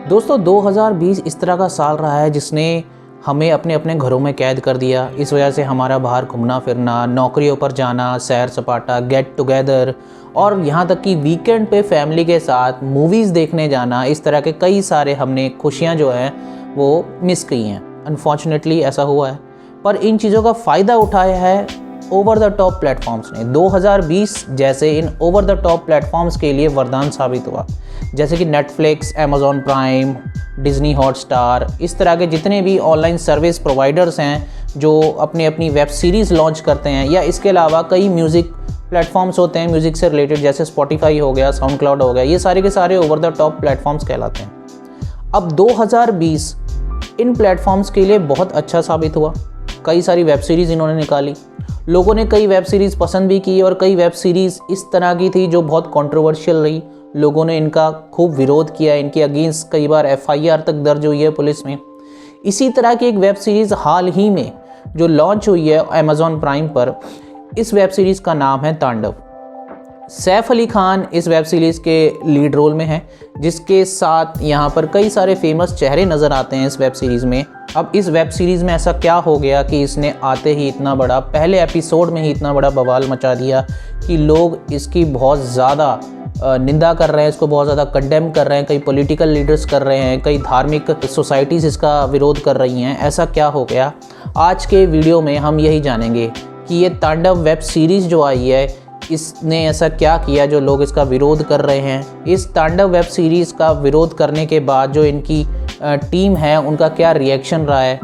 दोस्तों 2020 इस तरह का साल रहा है जिसने हमें अपने अपने घरों में कैद कर दिया। इस वजह से हमारा बाहर घूमना फिरना, नौकरियों पर जाना, सैर सपाटा, गेट टुगेदर और यहाँ तक कि वीकेंड पे फैमिली के साथ मूवीज़ देखने जाना, इस तरह के कई सारे हमने खुशियाँ जो हैं वो मिस की हैं। अनफॉर्चुनेटली ऐसा हुआ है, पर इन चीज़ों का फ़ायदा उठाया है ओवर द टॉप प्लेटफॉर्म्स ने। 2020 जैसे इन ओवर द टॉप प्लेटफॉर्म्स के लिए वरदान साबित हुआ, जैसे कि Netflix, Amazon prime, Disney Hotstar, इस तरह के जितने भी ऑनलाइन सर्विस प्रोवाइडर्स हैं जो अपनी अपनी वेब सीरीज़ लॉन्च करते हैं, या इसके अलावा कई म्यूज़िक प्लेटफॉर्म्स होते हैं म्यूज़िक से रिलेटेड, जैसे स्पॉटिफाई हो गया, साउंड क्लाउड हो गया, ये सारे के सारे ओवर द टॉप प्लेटफॉर्म्स कहलाते हैं। अब 2020 इन प्लेटफॉर्म्स के लिए बहुत अच्छा साबित हुआ। कई सारी वेब सीरीज़ इन्होंने निकाली, लोगों ने कई वेब सीरीज़ पसंद भी की, और कई वेब सीरीज़ इस तरह की थी जो बहुत कंट्रोवर्शियल रही। लोगों ने इनका खूब विरोध किया, इनके अगेंस्ट कई बार FIR तक दर्ज हुई है पुलिस में। इसी तरह की एक वेब सीरीज़ हाल ही में जो लॉन्च हुई है अमेज़ॉन प्राइम पर, इस वेब सीरीज़ का नाम है तांडव। सैफ अली खान इस वेब सीरीज़ के लीड रोल में हैं, जिसके साथ यहाँ पर कई सारे फेमस चेहरे नज़र आते हैं इस वेब सीरीज़ में। अब इस वेब सीरीज़ में ऐसा क्या हो गया कि इसने आते ही इतना बड़ा, पहले एपिसोड में ही इतना बड़ा बवाल मचा दिया कि लोग इसकी बहुत ज़्यादा निंदा कर रहे हैं, इसको बहुत ज़्यादा कंडेम कर रहे हैं, कई पॉलिटिकल लीडर्स कर रहे हैं, कई धार्मिक सोसाइटीज़ इसका विरोध कर रही हैं। ऐसा क्या हो गया? आज के वीडियो में हम यही जानेंगे कि ये तांडव वेब सीरीज़ जो आई है, इसने ऐसा क्या किया जो लोग इसका विरोध कर रहे हैं। इस तांडव वेब सीरीज़ का विरोध करने के बाद जो इनकी टीम है उनका क्या रिएक्शन रहा है,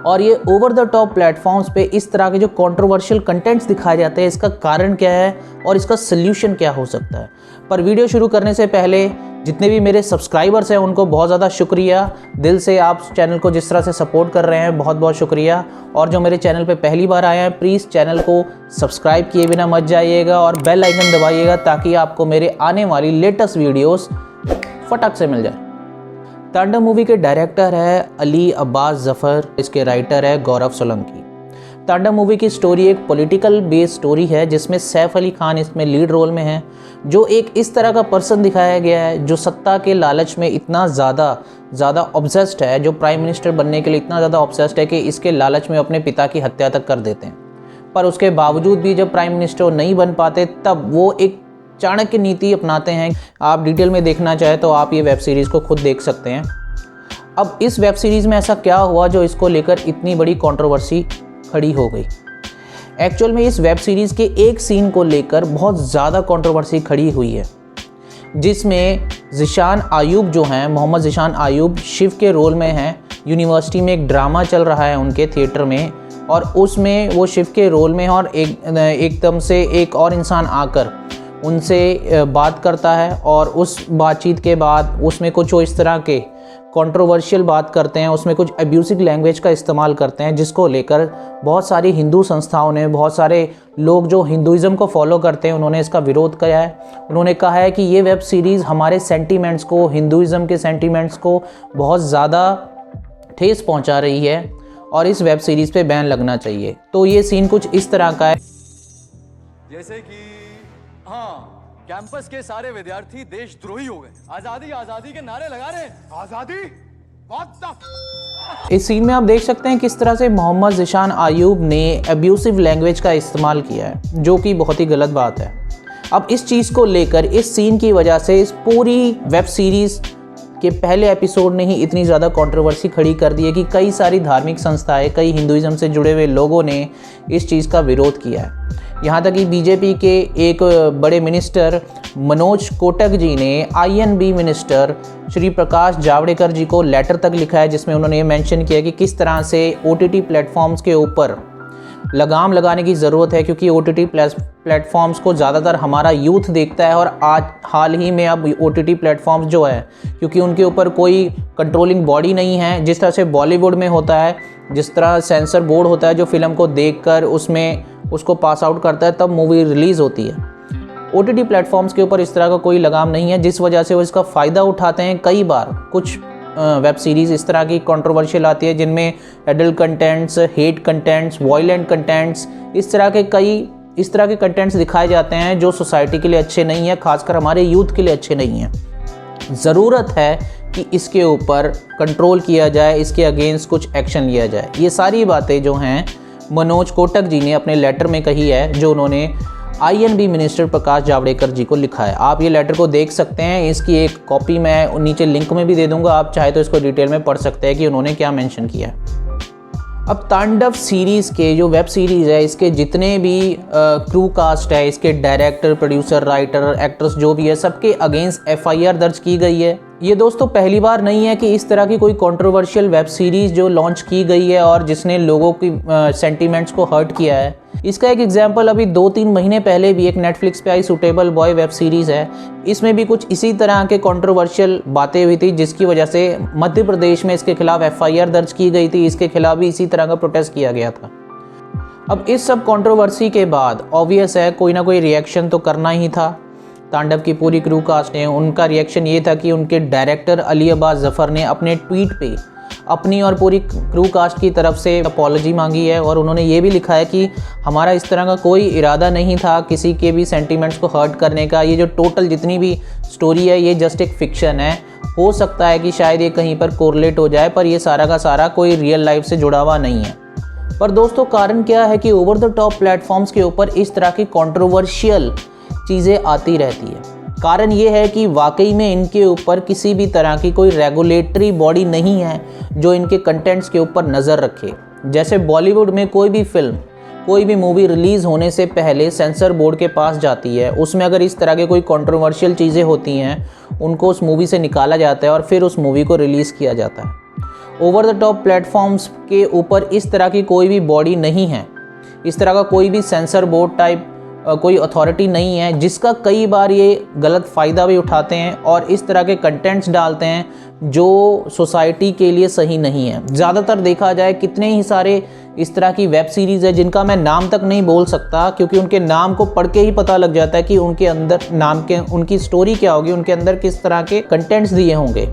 और ये ओवर द टॉप प्लेटफॉर्म्स पे इस तरह के जो कंट्रोवर्शियल कंटेंट्स दिखाए जाते हैं, इसका कारण क्या है और इसका सल्यूशन क्या हो सकता है। पर वीडियो शुरू करने से पहले जितने भी मेरे सब्सक्राइबर्स हैं उनको बहुत ज़्यादा शुक्रिया, दिल से आप चैनल को जिस तरह से सपोर्ट कर रहे हैं बहुत बहुत शुक्रिया। और जो मेरे चैनल पे पहली बार आए हैं, प्लीज़ चैनल को सब्सक्राइब किए बिना मत जाइएगा और बेल आइकन दबाइएगा ताकि आपको मेरे आने वाली लेटेस्ट वीडियोस फटक से मिल जाए। तांडव मूवी के डायरेक्टर है अली अब्बास ज़फ़र, इसके राइटर है गौरव सोलंकी। तांडव मूवी की स्टोरी एक पॉलिटिकल बेस्ड स्टोरी है जिसमें सैफ अली खान इसमें लीड रोल में है, जो एक इस तरह का पर्सन दिखाया गया है जो सत्ता के लालच में इतना ज़्यादा ऑब्सेस्ड है, जो प्राइम मिनिस्टर बनने के लिए इतना ज़्यादा ऑब्सेस्ड है कि इसके लालच में अपने पिता की हत्या तक कर देते हैं। पर उसके बावजूद भी जब प्राइम मिनिस्टर नहीं बन पाते तब वो एक चाणक्य नीति अपनाते हैं। आप डिटेल में देखना चाहें तो आप ये वेब सीरीज़ को खुद देख सकते हैं। अब इस वेब सीरीज़ में ऐसा क्या हुआ जो इसको लेकर इतनी बड़ी कंट्रोवर्सी खड़ी हो गई। एक्चुअल में इस वेब सीरीज़ के एक सीन को लेकर बहुत ज़्यादा कंट्रोवर्सी खड़ी हुई है, जिसमें ज़ीशान आयूब जो हैं, मोहम्मद ज़ीशान आयूब शिव के रोल में हैं। यूनिवर्सिटी में एक ड्रामा चल रहा है उनके थिएटर में, और उसमें वो शिव के रोल में हैं, और एकदम से एक और इंसान आकर उनसे बात करता है, और उस बातचीत के बाद उसमें कुछ वो इस तरह के कंट्रोवर्शियल बात करते हैं, उसमें कुछ अब्यूसिव लैंग्वेज का इस्तेमाल करते हैं, जिसको लेकर बहुत सारी हिंदू संस्थाओं ने, बहुत सारे लोग जो हिंदुज़म को फॉलो करते हैं, उन्होंने इसका विरोध किया है। उन्होंने कहा है कि ये वेब सीरीज़ हमारे सेंटीमेंट्स को, हिंदुज़म के सेंटीमेंट्स को बहुत ज़्यादा ठेस पहुंचा रही है और इस वेब सीरीज़ पे बैन लगना चाहिए। तो ये सीन कुछ इस तरह का है, जैसे कि हाँ, कैंपस के सारे विद्यार्थी देशद्रोही हो गए, आजादी आजादी के नारे लगा रहे हैं। आजादी? What the? इस सीन में आप देख सकते हैं किस तरह से मोहम्मद ज़ीशान आयूब ने अब्यूसिव लैंग्वेज का इस्तेमाल किया है, जो कि बहुत ही गलत बात है। अब इस चीज़ को लेकर, इस सीन की वजह से इस पूरी वेब सीरीज़ के पहले एपिसोड ने ही इतनी ज़्यादा कंट्रोवर्सी खड़ी कर दी है कि कई सारी धार्मिक संस्थाएं, कई हिंदुज़म से जुड़े हुए लोगों ने इस चीज़ का विरोध किया है। यहाँ तक कि बीजेपी के एक बड़े मिनिस्टर मनोज कोटक जी ने INB मिनिस्टर श्री प्रकाश जावड़ेकर जी को लेटर तक लिखा है, जिसमें उन्होंने ये मेंशन किया कि किस तरह से OTT प्लेटफॉर्म्स के ऊपर लगाम लगाने की ज़रूरत है, क्योंकि OTT प्लेटफॉर्म्स को ज़्यादातर हमारा यूथ देखता है, और आज हाल ही में अब OTT प्लेटफॉर्म्स जो है, क्योंकि उनके ऊपर कोई कंट्रोलिंग बॉडी नहीं है, जिस तरह से बॉलीवुड में होता है, जिस तरह सेंसर बोर्ड होता है जो फिल्म को देखकर उसको पास आउट करता है तब मूवी रिलीज़ होती है। OTT प्लेटफॉर्म्स के ऊपर इस तरह का कोई लगाम नहीं है, जिस वजह से वो इसका फ़ायदा उठाते हैं। कई बार कुछ वेब सीरीज़ इस तरह की कंट्रोवर्शियल आती है जिनमें adult contents, hate contents, violent contents, इस तरह के कंटेंट्स दिखाए जाते हैं जो सोसाइटी के लिए अच्छे नहीं है, खासकर हमारे यूथ के लिए अच्छे नहीं हैं। ज़रूरत है कि इसके ऊपर कंट्रोल किया जाए, इसके अगेंस्ट कुछ एक्शन लिया जाए। ये सारी बातें जो हैं मनोज कोटक जी ने अपने लेटर में कही है, जो उन्होंने INB मिनिस्टर प्रकाश जावड़ेकर जी को लिखा है। आप ये लेटर को देख सकते हैं, इसकी एक कॉपी मैं नीचे लिंक में भी दे दूंगा, आप चाहे तो इसको डिटेल में पढ़ सकते हैं कि उन्होंने क्या मेंशन किया है। अब तांडव सीरीज़ के जो वेब सीरीज़ है, इसके जितने भी क्रू कास्ट है, इसके डायरेक्टर, प्रोड्यूसर, राइटर, एक्ट्रेस जो भी है, सबके अगेंस्ट FIR दर्ज की गई है। ये दोस्तों पहली बार नहीं है कि इस तरह की कोई कंट्रोवर्शियल वेब सीरीज़ जो लॉन्च की गई है और जिसने लोगों की सेंटीमेंट्स को हर्ट किया है। इसका एक एग्जांपल अभी 2-3 महीने पहले भी एक नेटफ्लिक्स पे आई सूटेबल बॉय वेब सीरीज़ है। इसमें भी कुछ इसी तरह के कंट्रोवर्शियल बातें हुई थी, जिसकी वजह से मध्य प्रदेश में इसके खिलाफ FIR दर्ज की गई थी। इसके खिलाफ भी इसी तरह का प्रोटेस्ट किया गया था। अब इस सब कंट्रोवर्सी के बाद ऑब्वियस है कोई ना कोई रिएक्शन तो करना ही था। तांडव की पूरी क्रू कास्ट ने, उनका रिएक्शन ये था कि उनके डायरेक्टर अली अब्बास ज़फ़र ने अपने ट्वीट पे अपनी और पूरी क्रू कास्ट की तरफ से अपॉलॉजी मांगी है और उन्होंने ये भी लिखा है कि हमारा इस तरह का कोई इरादा नहीं था किसी के भी सेंटीमेंट्स को हर्ट करने का। ये जो टोटल जितनी भी स्टोरी है, ये जस्ट एक फिक्शन है। हो सकता है कि शायद ये कहीं पर कोरिलेट हो जाए, पर ये सारा का सारा कोई रियल लाइफ से जुड़ा हुआ नहीं है। पर दोस्तों कारण क्या है कि ओवर द टॉप प्लेटफॉर्म्स के ऊपर इस तरह की कंट्रोवर्शियल चीज़ें आती रहती है। कारण ये है कि वाकई में इनके ऊपर किसी भी तरह की कोई रेगुलेटरी बॉडी नहीं है जो इनके कंटेंट्स के ऊपर नज़र रखे। जैसे बॉलीवुड में कोई भी फिल्म, कोई भी मूवी रिलीज़ होने से पहले सेंसर बोर्ड के पास जाती है, उसमें अगर इस तरह के कोई कंट्रोवर्शियल चीज़ें होती हैं, उनको उस मूवी से निकाला जाता है और फिर उस मूवी को रिलीज़ किया जाता है। ओवर द टॉप प्लेटफॉर्म्स के ऊपर इस तरह की कोई भी बॉडी नहीं है, इस तरह का कोई भी सेंसर बोर्ड टाइप कोई अथॉरिटी नहीं है, जिसका कई बार ये गलत फ़ायदा भी उठाते हैं और इस तरह के कंटेंट्स डालते हैं जो सोसाइटी के लिए सही नहीं है। ज़्यादातर देखा जाए कितने ही सारे इस तरह की वेब सीरीज़ है जिनका मैं नाम तक नहीं बोल सकता, क्योंकि उनके नाम को पढ़ के ही पता लग जाता है कि उनके अंदर नाम के उनकी स्टोरी क्या होगी, उनके अंदर किस तरह के कंटेंट्स दिए होंगे।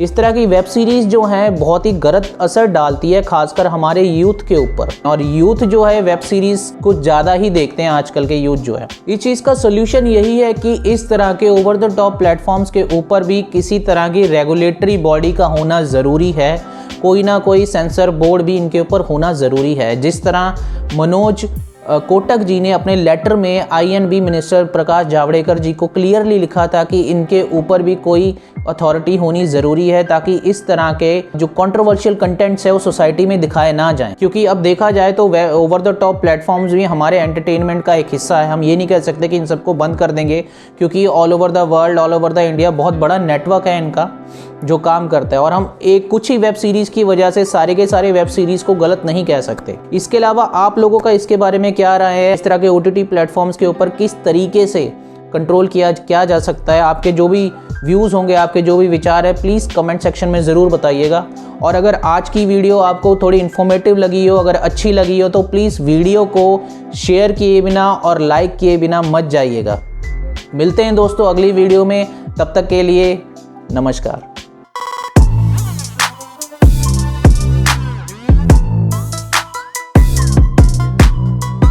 इस तरह की वेब सीरीज़ जो हैं बहुत ही गलत असर डालती है, खासकर हमारे यूथ के ऊपर। और यूथ जो है वेब सीरीज़ कुछ ज़्यादा ही देखते हैं आजकल के यूथ जो है। इस चीज़ का सोल्यूशन यही है कि इस तरह के ओवर द टॉप प्लेटफॉर्म्स के ऊपर भी किसी तरह की रेगुलेटरी बॉडी का होना ज़रूरी है। कोई ना कोई सेंसर बोर्ड भी इनके ऊपर होना ज़रूरी है। जिस तरह मनोज कोटक जी ने अपने लेटर में INB मिनिस्टर प्रकाश जावड़ेकर जी को क्लियरली लिखा था कि इनके ऊपर भी कोई अथॉरिटी होनी ज़रूरी है, ताकि इस तरह के जो कंट्रोवर्शियल कंटेंट्स है वो सोसाइटी में दिखाए ना जाएं। क्योंकि अब देखा जाए तो ओवर द टॉप प्लेटफॉर्म्स भी हमारे एंटरटेनमेंट का एक हिस्सा है। हम ये नहीं कह सकते कि इन सबको बंद कर देंगे, क्योंकि all over the world, all over the India बहुत बड़ा नेटवर्क है इनका जो काम करता है। और हम एक कुछ ही वेब सीरीज़ की वजह से सारे के सारे वेब सीरीज़ को गलत नहीं कह सकते। इसके अलावा आप लोगों का इसके बारे में क्या राय है? इस तरह के OTT प्लेटफॉर्म्स के ऊपर किस तरीके से कंट्रोल किया जा सकता है? आपके जो भी व्यूज़ होंगे, आपके जो भी विचार है, प्लीज़ कमेंट सेक्शन में ज़रूर बताइएगा। और अगर आज की वीडियो आपको थोड़ी इन्फॉर्मेटिव लगी हो, अगर अच्छी लगी हो, तो प्लीज़ वीडियो को शेयर किए बिना और लाइक किए बिना मत जाइएगा। मिलते हैं दोस्तों अगली वीडियो में, तब तक के लिए नमस्कार।